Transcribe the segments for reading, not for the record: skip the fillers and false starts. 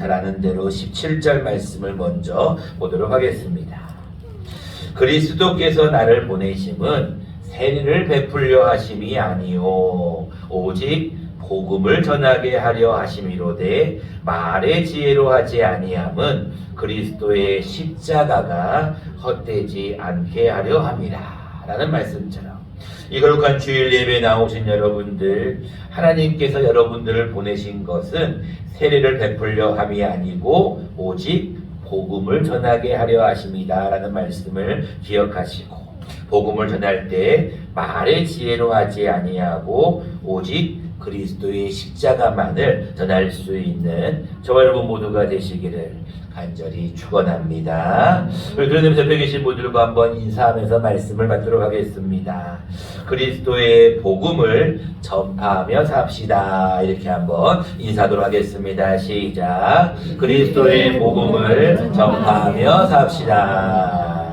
잘 아는 대로 17절 말씀을 먼저 보도록 하겠습니다. 그리스도께서 나를 보내심은 세리를 베풀려 하심이 아니요 오직 복음을 전하게 하려 하심이로되 말의 지혜로 하지 아니함은 그리스도의 십자가가 헛되지 않게 하려 함이라 라는 말씀처럼 이 거룩한 주일 예배에 나오신 여러분들, 하나님께서 여러분들을 보내신 것은 세례를 베풀려 함이 아니고 오직 복음을 전하게 하려 하심이다 라는 말씀을 기억하시고, 복음을 전할 때 말의 지혜로 하지 아니하고 오직 그리스도의 십자가만을 전할 수 있는 저와 여러분 모두가 되시기를 간절히 축원합니다. 그런 의미에서 옆에 계신 분들과 한번 인사하면서 말씀을 받도록 하겠습니다. 그리스도의 복음을 전파하며 삽시다. 이렇게 한번 인사하도록 하겠습니다. 시작. 그리스도의 복음을 전파하며 삽시다.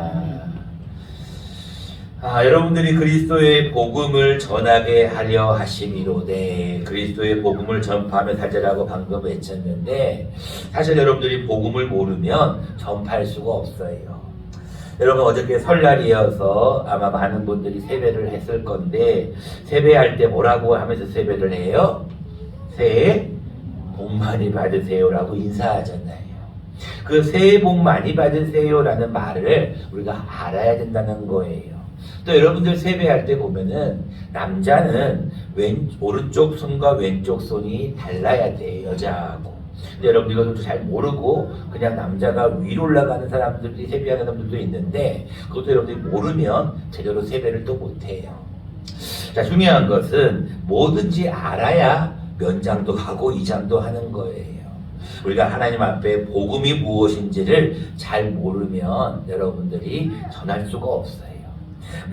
여러분들이 그리스도의 복음을 전하게 하려 하심이로되, 그리스도의 복음을 전파하며 살자라고 방금 외쳤는데, 사실 여러분들이 복음을 모르면 전파할 수가 없어요. 여러분, 어저께 설날이어서 아마 많은 분들이 세배를 했을 건데, 세배할 때 뭐라고 하면서 세배를 해요? 새해 복 많이 받으세요라고 인사하잖아요. 그 새해 복 많이 받으세요라는 말을 우리가 알아야 된다는 거예요. 또 여러분들 세배할 때 보면은 남자는 오른쪽 손과 왼쪽 손이 달라야 돼, 여자하고. 근데 여러분들 이것도 잘 모르고 그냥 남자가 위로 올라가는 사람들이 세배하는 사람들도 있는데, 그것도 여러분들이 모르면 제대로 세배를 또 못해요. 자, 중요한 것은 뭐든지 알아야 면장도 하고 이장도 하는 거예요. 우리가 하나님 앞에 복음이 무엇인지를 잘 모르면 여러분들이 전할 수가 없어요.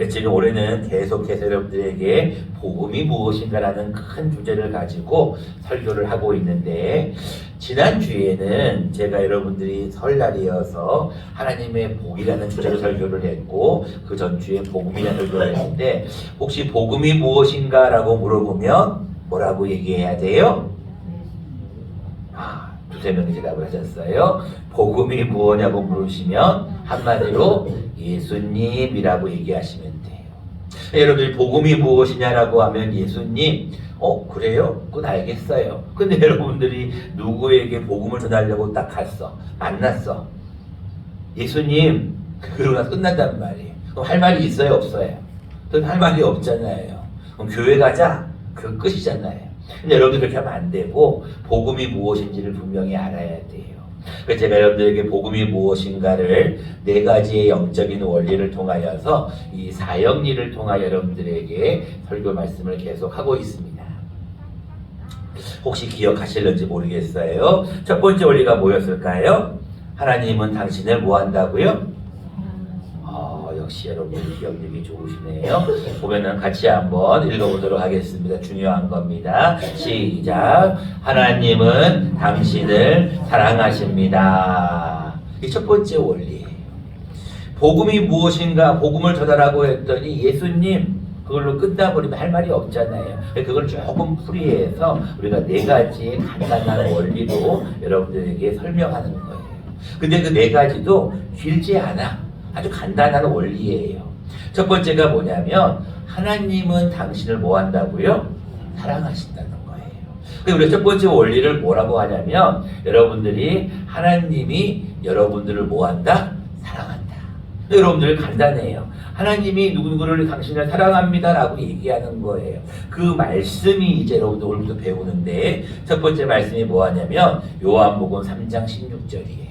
지금 올해는 계속해서 여러분들에게 복음이 무엇인가라는 큰 주제를 가지고 설교를 하고 있는데, 지난주에는 제가 여러분들이 설날이어서 하나님의 복이라는 주제로 설교를 했고, 그 전주에 복음이라는 설교를 했는데, 혹시 복음이 무엇인가라고 물어보면 뭐라고 얘기해야 돼요? 두세 명이 대답을 하셨어요. 복음이 무엇냐고 물으시면 한마디로 예수님이라고 얘기하시면 돼요. 여러분들이 복음이 무엇이냐라고 하면 예수님, 그래요? 그건 알겠어요. 근데 여러분들이 누구에게 복음을 전하려고 딱 갔어, 만났어, 예수님, 그러고 나서 끝난단 말이에요. 그럼 할 말이 있어요, 없어요? 그럼 할 말이 없잖아요. 그럼 교회 가자, 그 끝이잖아요. 근데 여러분들 그렇게 하면 안 되고, 복음이 무엇인지를 분명히 알아야 돼요. 그래서 제가 여러분들에게 복음이 무엇인가를 네 가지의 영적인 원리를 통하여서 이 사형리를 통하여 여러분들에게 설교 말씀을 계속 하고 있습니다. 혹시 기억하실는지 모르겠어요. 첫 번째 원리가 뭐였을까요? 하나님은 당신을 뭐 한다고요? 역시 여러분 기억력이 좋으시네요. 보면은 같이 한번 읽어보도록 하겠습니다. 중요한 겁니다. 시작. 하나님은 당신을 사랑하십니다. 이 첫 번째 원리예요. 복음이 무엇인가, 복음을 전하라고 했더니 예수님, 그걸로 끝나버리면 할 말이 없잖아요. 그걸 조금 풀이해서 우리가 네 가지의 간단한 원리로 여러분들에게 설명하는 거예요. 근데 그 네 가지도 길지 않아. 아주 간단한 원리예요. 첫 번째가 뭐냐면, 하나님은 당신을 뭐 한다고요? 사랑하신다는 거예요. 그래서 우리가 첫 번째 원리를 뭐라고 하냐면, 여러분들이 하나님이 여러분들을 뭐 한다? 사랑한다. 여러분들 간단해요. 하나님이 누구누구를 당신을 사랑합니다 라고 얘기하는 거예요. 그 말씀이 이제 여러분들 오늘부터 배우는데, 첫 번째 말씀이 뭐 하냐면 요한복음 3장 16절이에요.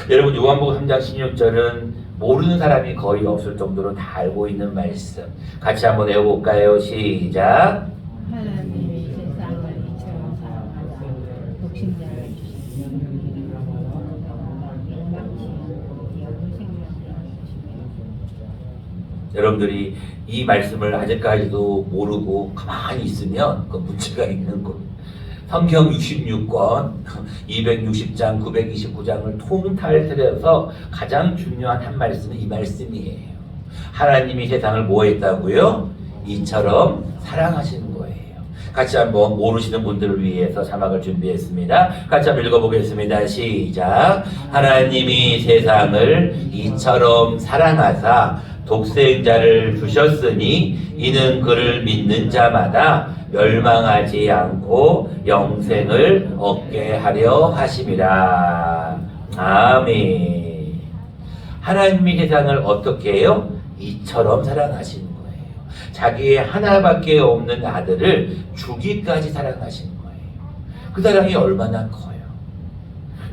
여러분, 요한복음 3장 16절은 모르는 사람이 거의 없을 정도로 다 알고 있는 말씀. 같이 한번 외워볼까요? 시작. 하나님이 세상을 이처럼 사랑하사 독생자를 주시니 여러분들이 이 말씀을 아직까지도 모르고 가만히 있으면 그 문제가 있는 거예요. 성경 66권, 260장, 929장을 통탈해서 가장 중요한 한 말씀은 이 말씀이에요. 하나님이 세상을 뭐 했다고요? 이처럼 사랑하시는 거예요. 같이 한번 모르시는 분들을 위해서 자막을 준비했습니다. 같이 한번 읽어보겠습니다. 시작. 하나님이 세상을 이처럼 사랑하사 독생자를 주셨으니 이는 그를 믿는 자마다 멸망하지 않고 영생을 얻게 하려 하심이라. 아멘. 하나님이 세상을 어떻게 해요? 이처럼 사랑하시는 거예요. 자기의 하나밖에 없는 아들을 주기까지 사랑하시는 거예요. 그 사랑이 얼마나 커요.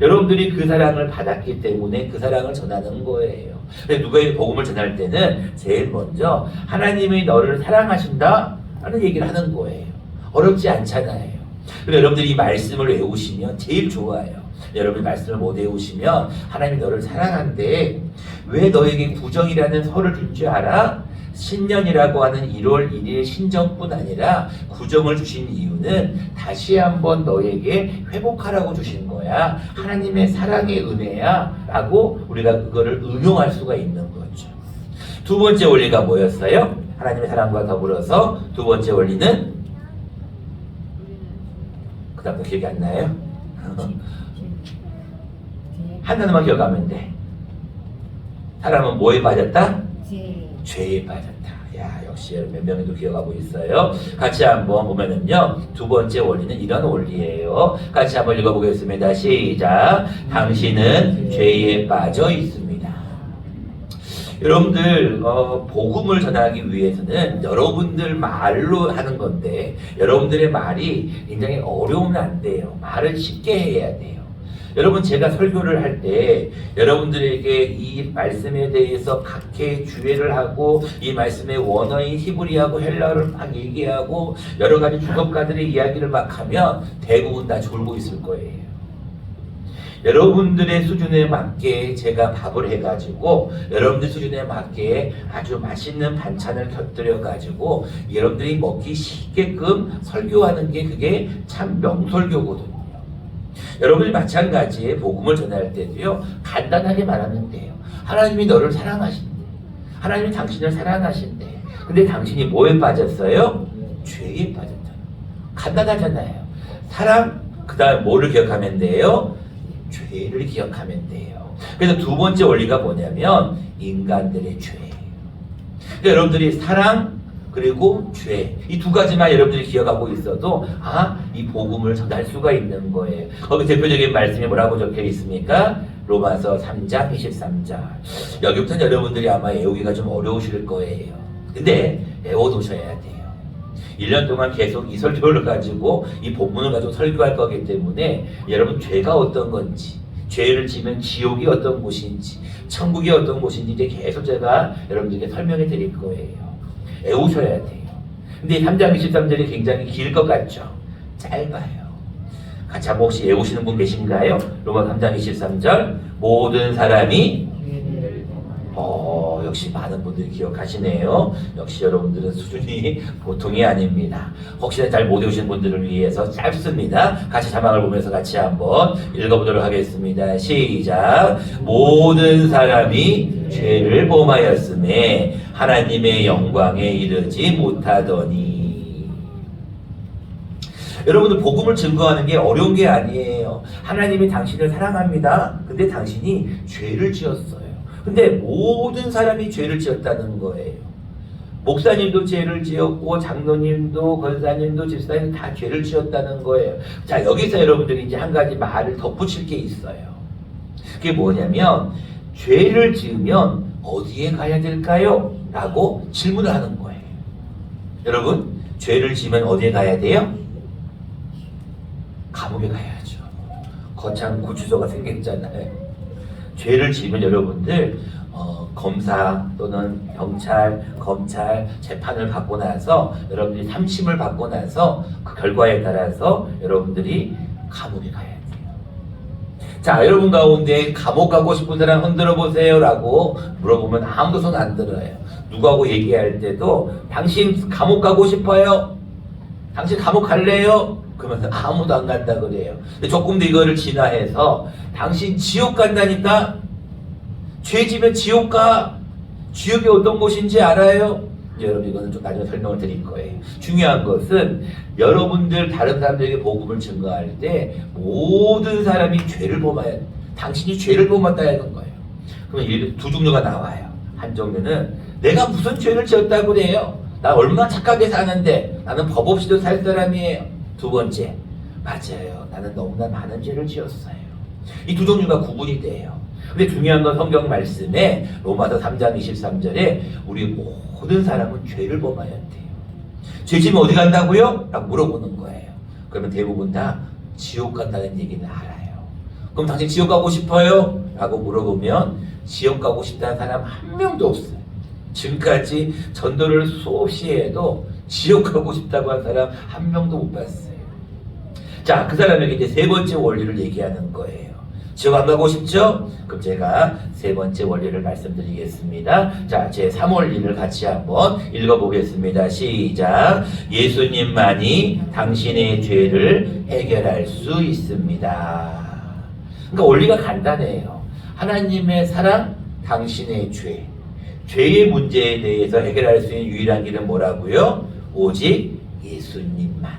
여러분들이 그 사랑을 받았기 때문에 그 사랑을 전하는 거예요. 누가에게 복음을 전할 때는 제일 먼저 하나님이 너를 사랑하신다 라는 얘기를 하는 거예요. 어렵지 않잖아요. 그래서 여러분들이 이 말씀을 외우시면 제일 좋아요. 여러분이 말씀을 못 외우시면 하나님이 너를 사랑한대. 왜 너에게 구정이라는 설을 준 줄 알아? 신년이라고 하는 1월 1일 신정뿐 아니라 구정을 주신 이유는 다시 한번 너에게 회복하라고 주신 거야. 하나님의 사랑의 은혜야 라고 우리가 그거를 응용할 수가 있는 거죠. 두 번째 원리가 뭐였어요? 하나님의 사랑과 더불어서 두 번째 원리는 그 다음부터 기억이 안 나요? 한 단어만 기억하면 돼. 사람은 뭐에 빠졌다? 죄에 빠졌다. 야, 역시 몇 명이도 기억하고 있어요. 같이 한번 보면은요, 두 번째 원리는 이런 원리예요. 같이 한번 읽어보겠습니다. 시작. 당신은 죄에 빠져 있습니다. 여러분들 복음을 전하기 위해서는 여러분들 말로 하는 건데 여러분들의 말이 굉장히 어려우면 안 돼요. 말을 쉽게 해야 돼요. 여러분, 제가 설교를 할 때 여러분들에게 이 말씀에 대해서 각해 주해를 하고 이 말씀의 원어인 히브리하고 헬라어를 막 얘기하고 여러 가지 주석가들의 이야기를 막 하면 대부분 다 졸고 있을 거예요. 여러분들의 수준에 맞게 제가 밥을 해가지고 여러분들 수준에 맞게 아주 맛있는 반찬을 곁들여가지고 여러분들이 먹기 쉽게끔 설교하는 게 그게 참 명설교거든요. 여러분이 마찬가지에 복음을 전할 때도요, 간단하게 말하면 돼요. 하나님이 너를 사랑하신대. 하나님이 당신을 사랑하신대. 근데 당신이 뭐에 빠졌어요? 죄에 빠졌다. 간단하잖아요. 사랑, 그 다음 뭐를 기억하면 돼요? 죄를 기억하면 돼요. 그래서 두 번째 원리가 뭐냐면 인간들의 죄예요. 그러니까 여러분들이 사랑 그리고 죄, 이 두 가지만 여러분들이 기억하고 있어도 이 복음을 전할 수가 있는 거예요. 거기 대표적인 말씀이 뭐라고 적혀 있습니까? 로마서 3장 23절. 여기부터는 여러분들이 아마 외우기가 좀 어려우실 거예요. 근데 외워두셔야 돼요. 1년 동안 계속 이 설교를 가지고 이 본문을 가지고 설교할 거기 때문에 여러분 죄가 어떤 건지, 죄를 지면 지옥이 어떤 곳인지, 천국이 어떤 곳인지 이제 계속 제가 여러분들에게 설명해 드릴 거예요. 외우셔야 돼요. 근데 3장 23절이 굉장히 길 것 같죠? 짧아요. 같이 한번 혹시 외우시는 분 계신가요? 로마 3장 23절 모든 사람이 역시 많은 분들이 기억하시네요. 역시 여러분들은 수준이 보통이 아닙니다. 혹시나 잘 못 외우신 분들을 위해서 짧습니다. 같이 자막을 보면서 같이 한번 읽어보도록 하겠습니다. 시작. 모든 사람이 죄를 범하였음에 하나님의 영광에 이르지 못하더니. 여러분들 복음을 증거하는 게 어려운 게 아니에요. 하나님이 당신을 사랑합니다. 근데 당신이 죄를 지었어요. 근데 모든 사람이 죄를 지었다는 거예요. 목사님도 죄를 지었고 장로님도 권사님도 집사님 다 죄를 지었다는 거예요. 자, 여기서 여러분들이 이제 한 가지 말을 덧붙일 게 있어요. 그게 뭐냐면 죄를 지으면 어디에 가야 될까요? 라고 질문을 하는 거예요. 여러분, 죄를 지으면 어디에 가야 돼요? 감옥에 가야죠. 거창 구치소가 생겼잖아요. 죄를 지으면 여러분들 검사 또는 경찰, 검찰 재판을 받고 나서 여러분들이 삼심을 받고 나서 그 결과에 따라서 여러분들이 감옥에 가야 돼요. 자, 여러분 가운데 감옥 가고 싶은 사람 흔들어 보세요 라고 물어보면 아무도 손 안 들어요. 누구하고 얘기할 때도 당신 감옥 가고 싶어요? 당신 감옥 갈래요? 그러면서 아무도 안 간다 그래요. 근데 조금 더 이거를 진화해서 당신 지옥 간다니까? 죄 지면 지옥 가? 지옥이 어떤 곳인지 알아요? 여러분 이거는 좀 나중에 설명을 드릴 거예요. 중요한 것은 여러분들 다른 사람들에게 복음을 증거할 때 모든 사람이 죄를 범하여 당신이 죄를 범했다 하는 거예요. 그러면 두 종류가 나와요. 한 종류는 내가 무슨 죄를 지었다고 그래요. 나 얼마나 착하게 사는데 나는 법 없이도 살 사람이에요. 두 번째, 맞아요. 나는 너무나 많은 죄를 지었어요. 이 두 종류가 구분이 돼요. 근데 중요한 건 성경 말씀에 로마서 3장 23절에 우리 모든 사람은 죄를 범하였대요. 죄 지면 어디 간다고요? 라고 물어보는 거예요. 그러면 대부분 다 지옥 간다는 얘기는 알아요. 그럼 당신 지옥 가고 싶어요? 라고 물어보면 지옥 가고 싶다는 사람 한 명도 없어요. 지금까지 전도를 수없이 해도 지옥 가고 싶다고 한 사람 한 명도 못 봤어요. 자, 그 사람에게 이제 세 번째 원리를 얘기하는 거예요. 지옥 안 가고 싶죠? 그럼 제가 세 번째 원리를 말씀드리겠습니다. 자, 제 3원리를 같이 한번 읽어보겠습니다. 시작. 예수님만이 당신의 죄를 해결할 수 있습니다. 그러니까 원리가 간단해요. 하나님의 사랑, 당신의 죄. 죄의 문제에 대해서 해결할 수 있는 유일한 길은 뭐라고요? 오직 예수님만.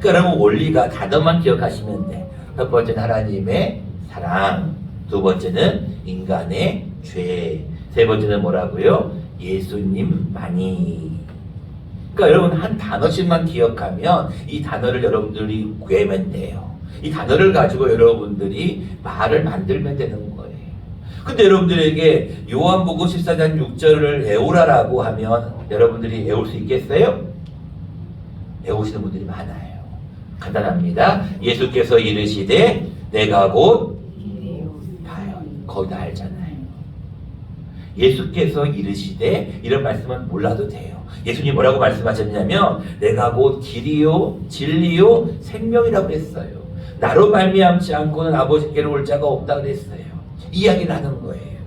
그러면 원리가 단어만 기억하시면 돼. 첫 번째는 하나님의 사랑, 두 번째는 인간의 죄, 세 번째는 뭐라고요? 예수님만이. 그러니까 여러분 한 단어씩만 기억하면 이 단어를 여러분들이 구하면 돼요. 이 단어를 가지고 여러분들이 말을 만들면 되는 거예요. 근데 여러분들에게 요한복음 14장 6절을 외우라라고 하면 여러분들이 외울 수 있겠어요? 외우시는 분들이 많아요. 간단합니다. 예수께서 이르시되 내가 곧 봐요. 거의 다 알잖아요. 예수께서 이르시되 이런 말씀은 몰라도 돼요. 예수님 뭐라고 말씀하셨냐면 내가 곧 길이요 진리요 생명이라고 했어요. 나로 말미암지 않고는 아버지께로 올 자가 없다 그랬어요. 이야기를 하는 거예요.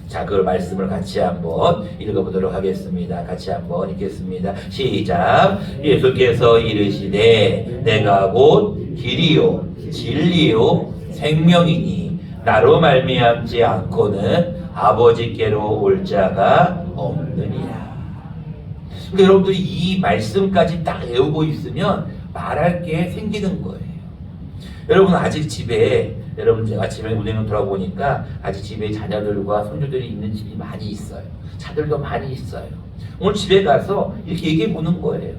자, 그 말씀을 같이 한번 읽어보도록 하겠습니다. 같이 한번 읽겠습니다. 시작. 예수께서 이르시되 내가 곧 길이요 진리요 생명이니 나로 말미암지 않고는 아버지께로 올 자가 없느니라. 그러니까 여러분들이 이 말씀까지 딱 외우고 있으면 말할 게 생기는 거예요. 여러분 아직 집에 여러분 제가 아침에 운행을 돌아보니까 아직 집에 자녀들과 손주들이 있는 집이 많이 있어요. 차들도 많이 있어요. 오늘 집에 가서 이렇게 얘기해 보는 거예요.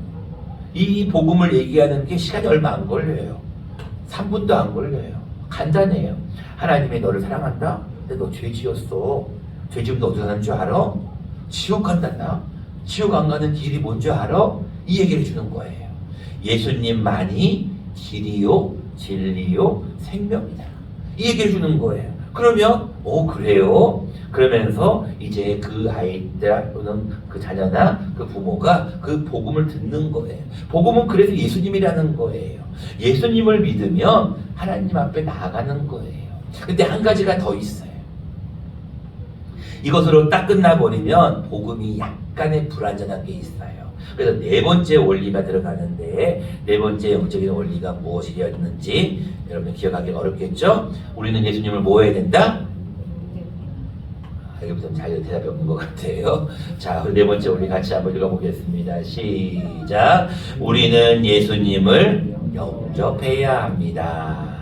이 복음을 얘기하는 게 시간이 얼마 안 걸려요. 3분도 안 걸려요. 간단해요. 하나님이 너를 사랑한다? 근데 너 죄 지었어. 죄 지으면 너 어디 가는 줄 알아? 지옥 간단다. 지옥 안 가는 길이 뭔지 알아? 이 얘기를 해주는 거예요. 예수님만이 길이요 진리요 생명이다. 이 얘기해 주는 거예요. 그러면 그래요? 그러면서 이제 그 아이들 또는 그 자녀나 그 부모가 그 복음을 듣는 거예요. 복음은 그래서 예수님이라는 거예요. 예수님을 믿으면 하나님 앞에 나아가는 거예요. 근데 한 가지가 더 있어요. 이것으로 딱 끝나버리면 복음이 약간의 불완전한 게 있어요. 그래서 네 번째 원리가 들어가는데 네 번째 영적인 원리가 무엇이었는지 여러분 기억하기 어렵겠죠? 우리는 예수님을 뭐 해야 된다? 여기부터 잘 대답이 없는 것 같아요. 자, 네 번째 원리 같이 한번 읽어보겠습니다. 시작. 우리는 예수님을 영접해야 합니다.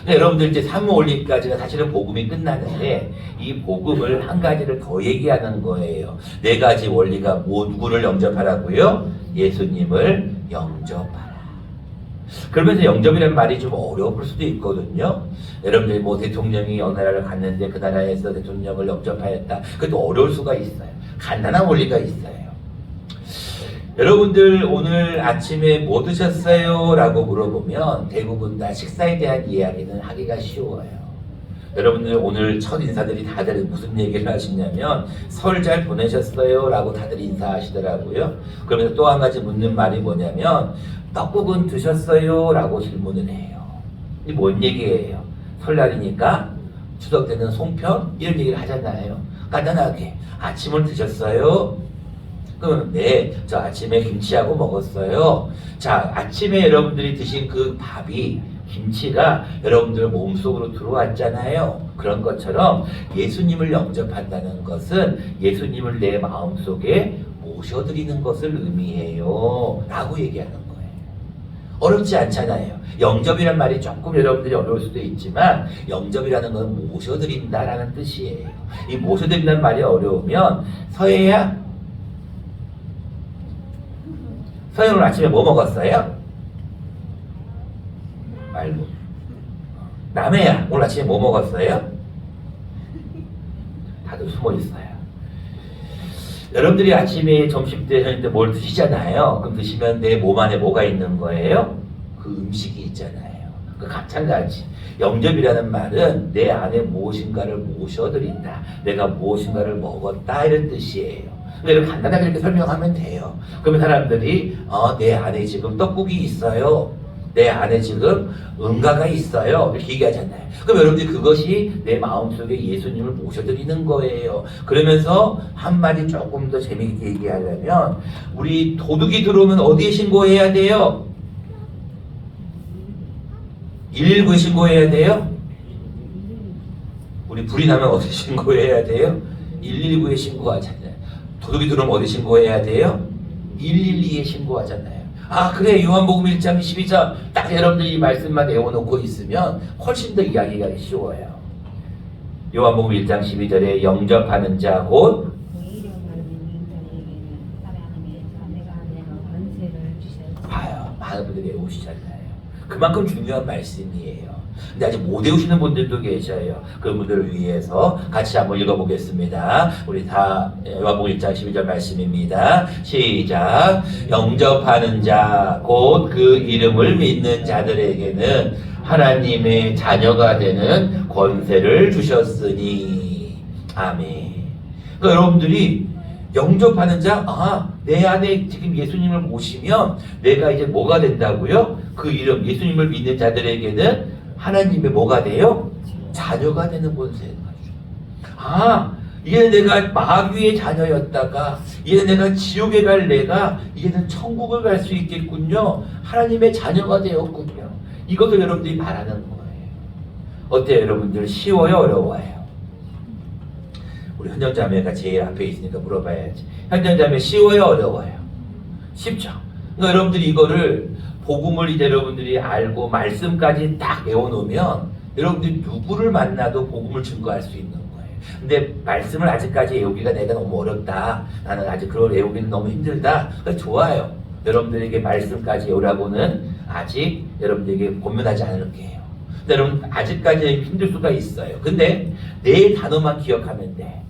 여러분들 이제 3원리까지가 사실은 복음이 끝나는데 이 복음을 한 가지를 더 얘기하는 거예요. 네 가지 원리가 누구를 영접하라고요? 예수님을 영접하라. 그러면서 영접이라는 말이 좀 어려울 수도 있거든요. 여러분들이 뭐 대통령이 어느 나라를 갔는데 그 나라에서 대통령을 영접하였다. 그것도 어려울 수가 있어요. 간단한 원리가 있어요. 여러분들 오늘 아침에 뭐 드셨어요? 라고 물어보면 대부분 다 식사에 대한 이야기는 하기가 쉬워요. 여러분들 오늘 첫 인사들이 다들 무슨 얘기를 하시냐면 설 잘 보내셨어요? 라고 다들 인사하시더라고요. 그러면서 또 한 가지 묻는 말이 뭐냐면 떡국은 드셨어요? 라고 질문을 해요. 이게 뭔 얘기예요? 설날이니까 추석 때는 송편? 이런 얘기를 하잖아요. 간단하게 아침을 드셨어요? 그럼 네, 저 아침에 김치하고 먹었어요. 자, 아침에 여러분들이 드신 그 밥이 김치가 여러분들 몸속으로 들어왔잖아요. 그런 것처럼 예수님을 영접한다는 것은 예수님을 내 마음속에 모셔드리는 것을 의미해요 라고 얘기하는 거예요. 어렵지 않잖아요. 영접이란 말이 조금 여러분들이 어려울 수도 있지만 영접이라는 건 모셔드린다라는 뜻이에요. 이 모셔드린다는 말이 어려우면 서혜야, 서혜 오늘 아침에 뭐 먹었어요? 말고. 남해야 오늘 아침에 뭐 먹었어요? 다들 숨어 있어요. 여러분들이 아침에 점심때 저녁 때 뭘 드시잖아요. 그럼 드시면 내 몸 안에 뭐가 있는 거예요? 그 음식이 있잖아요. 그 마찬가지. 영접이라는 말은 내 안에 무엇인가를 모셔드린다. 내가 무엇인가를 먹었다 이런 뜻이에요. 이렇게 간단하게 이렇게 설명하면 돼요. 그러면 사람들이 내 안에 지금 떡국이 있어요. 내 안에 지금 응가가 있어요. 이렇게 얘기하잖아요. 그럼 여러분들이 그것이 내 마음속에 예수님을 모셔드리는 거예요. 그러면서 한마디 조금 더 재미있게 얘기하려면 우리 도둑이 들어오면 어디에 신고해야 돼요? 119에 신고해야 돼요? 우리 불이 나면 어디 신고해야 돼요? 119에 신고하잖아요. 도둑이 들어오면 어디 신고해야 돼요? 112에 신고하잖아요. 아 그래, 요한복음 1장 12절 딱 여러분들이 이 말씀만 외워놓고 있으면 훨씬 더 이야기가 쉬워요. 요한복음 1장 12절에 영접하는 자 곧 봐요. 많은 분들이 외우시잖아요. 그만큼 중요한 말씀이에요. 근데 아직 못 외우시는 분들도 계셔요. 그런 분들을 위해서 같이 한번 읽어보겠습니다. 우리 다 요한복음 1장 12절 말씀입니다. 시작. 영접하는 자 곧 그 이름을 믿는 자들에게는 하나님의 자녀가 되는 권세를 주셨으니. 아멘. 그러니까 여러분들이 영접하는 자, 내 안에 지금 예수님을 모시면 내가 이제 뭐가 된다고요? 그 이름, 예수님을 믿는 자들에게는 하나님의 뭐가 돼요? 자녀가 되는 권세가 죠. 이제는 내가 마귀의 자녀였다가 이제는 내가 지옥에 갈 내가 이제는 천국을 갈 수 있겠군요. 하나님의 자녀가 되었군요. 이것을 여러분들이 바라는 거예요. 어때요 여러분들? 쉬워요 어려워요? 우리 현정자매가 제일 앞에 있으니까 물어봐야지. 현정자매 쉬워요 어려워요? 쉽죠. 그러니까 여러분들이 이거를 복음을 이제 여러분들이 알고 말씀까지 딱 외워놓으면 여러분들이 누구를 만나도 복음을 증거할 수 있는 거예요. 근데 말씀을 아직까지 외우기가 내가 너무 어렵다. 나는 아직 그걸 외우기는 너무 힘들다. 그러니까 좋아요. 여러분들에게 말씀까지 외우라고는 아직 여러분들에게 고민하지 않을게요. 근데 여러분 아직까지 힘들 수가 있어요. 근데 네 단어만 기억하면 돼.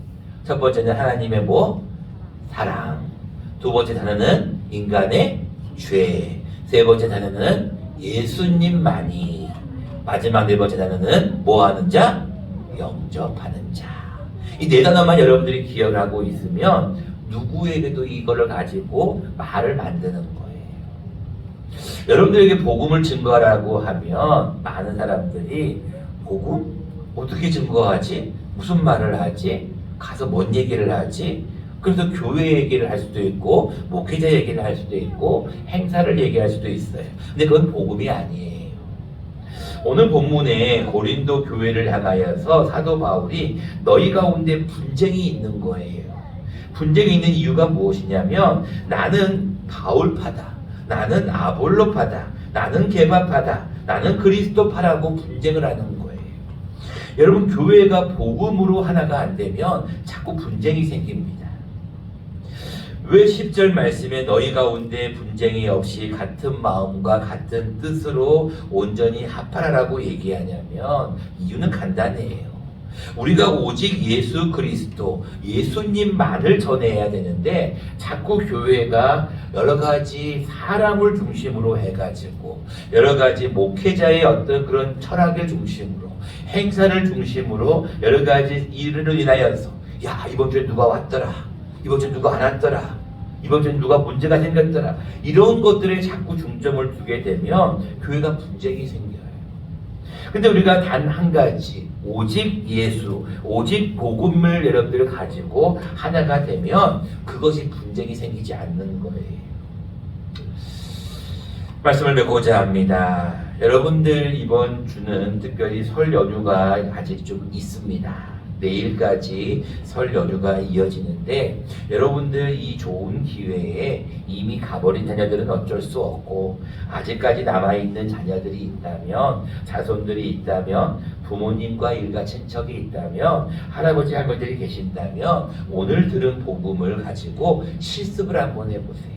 첫 번째는 하나님의 뭐? 사랑. 두 번째 단어는 인간의 죄. 세 번째 단어는 예수님만이. 마지막 네 번째 단어는 뭐 하는 자? 영접하는 자. 이 네 단어만 여러분들이 기억하고 있으면 누구에게도 이거를 가지고 말을 만드는 거예요. 여러분들에게 복음을 증거하라고 하면 많은 사람들이 복음? 어떻게 증거하지? 무슨 말을 하지? 가서 뭔 얘기를 하지? 그래서 교회 얘기를 할 수도 있고 목회자 얘기를 할 수도 있고 행사를 얘기할 수도 있어요. 근데 그건 복음이 아니에요. 오늘 본문에 고린도 교회를 향하여서 사도 바울이 너희 가운데 분쟁이 있는 거예요. 분쟁이 있는 이유가 무엇이냐면 나는 바울파다, 나는 아볼로파다, 나는 게바파다, 나는 그리스도파라고 분쟁을 하는 거예요. 여러분 교회가 복음으로 하나가 안 되면 자꾸 분쟁이 생깁니다. 왜 10절 말씀에 너희 가운데 분쟁이 없이 같은 마음과 같은 뜻으로 온전히 합하라라고 얘기하냐면 이유는 간단해요. 우리가 오직 예수 그리스도, 예수님만을 전해야 되는데 자꾸 교회가 여러 가지 사람을 중심으로 해가지고 여러 가지 목회자의 어떤 그런 철학을 중심으로 행사를 중심으로 여러 가지 일을 인하여서 야 이번 주에 누가 왔더라, 이번 주에 누가 안 왔더라, 이번 주에 누가 문제가 생겼더라, 이런 것들에 자꾸 중점을 두게 되면 교회가 분쟁이 생겨요. 근데 우리가 단 한 가지 오직 예수, 오직 복음을 여러분들 가지고 하나가 되면 그것이 분쟁이 생기지 않는 거예요. 말씀을 맺고자 합니다. 여러분들 이번 주는 특별히 설 연휴가 아직 좀 있습니다. 내일까지 설 연휴가 이어지는데 여러분들 이 좋은 기회에 이미 가버린 자녀들은 어쩔 수 없고 아직까지 남아있는 자녀들이 있다면 자손들이 있다면 부모님과 일가 친척이 있다면 할아버지 할머니들이 계신다면 오늘 들은 복음을 가지고 실습을 한번 해보세요.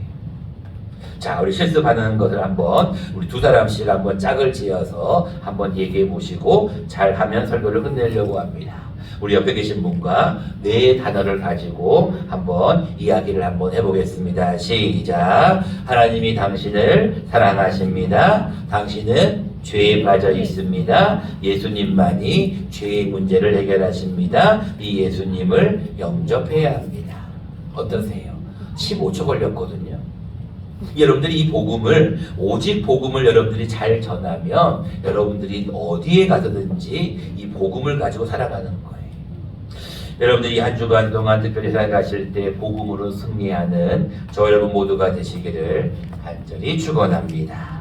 자, 우리 실습하는 것을 한번 우리 두 사람씩 한번 짝을 지어서 한번 얘기해 보시고 잘하면 설교를 끝내려고 합니다. 우리 옆에 계신 분과 네 단어를 가지고 한번 이야기를 한번 해보겠습니다. 시작. 하나님이 당신을 사랑하십니다. 당신은 죄에 빠져 있습니다. 예수님만이 죄의 문제를 해결하십니다. 이 예수님을 영접해야 합니다. 어떠세요? 15초 걸렸거든요. 여러분들이 이 복음을 오직 복음을 여러분들이 잘 전하면 여러분들이 어디에 가서든지 이 복음을 가지고 살아가는 거예요. 여러분들이 한 주간 동안 특별히 살아가실 때 복음으로 승리하는 저 여러분 모두가 되시기를 간절히 축원합니다.